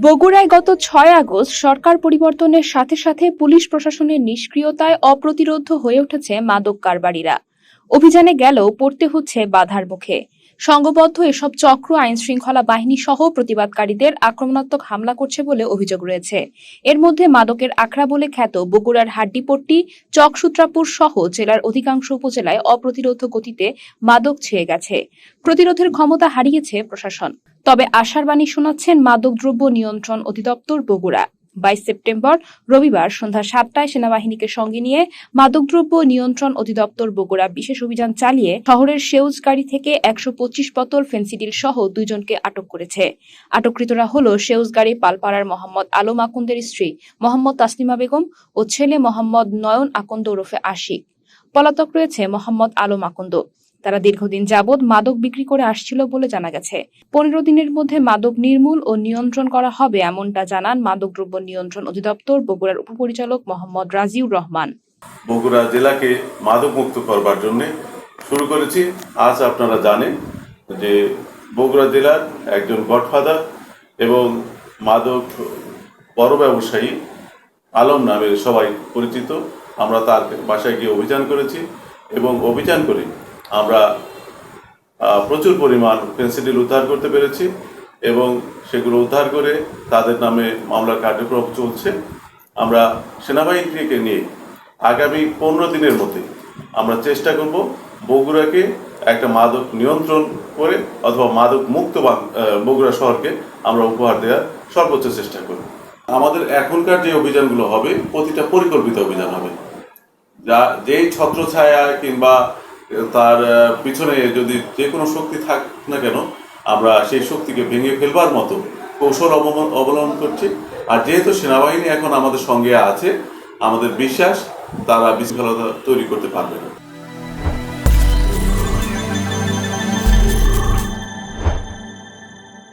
বগুড়ায় গত ৬ আগস্ট সরকার পরিবর্তনের সাথে সাথে পুলিশ প্রশাসনের নিষ্ক্রিয়তায় অপ্রতিরোধ্য হয়ে উঠেছে মাদক কারবারিরা। অভিযানে গেলেও পড়তে হচ্ছে বাধার মুখে। সংঘবদ্ধ এসব চক্র আইনশৃঙ্খলা বাহিনী সহ প্রতিবাদকারীদের আক্রমণাত্মক হামলা করছে বলে অভিযোগ রয়েছে। এর মধ্যে মাদকের আখড়া বলে খ্যাত বগুড়ার হাড্ডিপট্টি, চকসূত্রাপুর সহ জেলার অধিকাংশ উপজেলায় অপ্রতিরোধ্য গতিতে মাদক ছেয়ে গেছে। প্রতিরোধের ক্ষমতা হারিয়েছে প্রশাসন। তবে আশার বাণী শোনাচ্ছেন মাদকদ্রব্য নিয়ন্ত্রণ অধিদপ্তর বগুড়া। ২২ সেপ্টেম্বর রবিবার সন্ধ্যা ৭টায় সেনাবাহিনীকে সঙ্গে নিয়ে মাদকদ্রব্য নিয়ন্ত্রণ অধিদপ্তর বগুড়া বিশেষ অভিযান চালিয়ে শহরের সেউজগাড়ি থেকে ১২৫ বোতল ফেন্সিডিল সহ ২ জনকে আটক করেছে। আটককৃতরা হল সেউজগাড়ি পালপাড়ার মোহাম্মদ আলম আকন্দের স্ত্রী মোহাম্মদ তাসলিমা বেগম ও ছেলে মোহাম্মদ নয়ন আকন্দ ওরফে আশিক। পলাতক রয়েছে মোহাম্মদ আলম আকন্দ। তারা দীর্ঘদিন যাবৎ মাদক বিক্রি করে আসছিল বলে জানা গেছে। ১৫ দিনের মধ্যে মাদক নির্মূল ও নিয়ন্ত্রণ করা হবে এমনটা জানান মাদকদ্রব্য নিয়ন্ত্রণ অধিদপ্তর বগুড়ার উপপরিচালক মোহাম্মদ রাজিউর রহমান। বগুড়া জেলাকে মাদক মুক্ত করবার জন্য শুরু করেছি। আজ আপনারা জানেন যে বগুড়া জেলার একজন গডফাদার এবং মাদক বড় ব্যবসায়ী আলম নামে সবাই পরিচিত। আমরা তার বাসায় গিয়ে অভিযান করেছি এবং অভিযান করে আমরা প্রচুর পরিমাণ ফেন্সিডিল উদ্ধার করতে পেরেছি এবং সেগুলো উদ্ধার করে তাদের নামে মামলার কার্যক্রম চলছে। আমরা সেনাবাহিনীকে নিয়ে আগামী ১৫ দিনের মধ্যে আমরা চেষ্টা করব বগুড়াকে একটা মাদক নিয়ন্ত্রণ করে অথবা মাদক মুক্ত বগুড়া শহরকে আমরা উপহার দেওয়ার সর্বোচ্চ চেষ্টা করব। আমাদের এখনকার যে অভিযানগুলো হবে প্রতিটা পরিকল্পিত অভিযান হবে, যা যেই ছত্রছায়া কিংবা তার পিছনে যদি যে কোনো শক্তি থাক না কেন আমরা সেই শক্তিকে ভেঙে ফেলবার মতো কৌশল অবলম্বন করছি। আর যেহেতু সেনাবাহিনী এখন আমাদের সঙ্গে আছে, আমাদের বিশ্বাস তারা বিশৃঙ্খলতা তৈরি করতে পারবে না।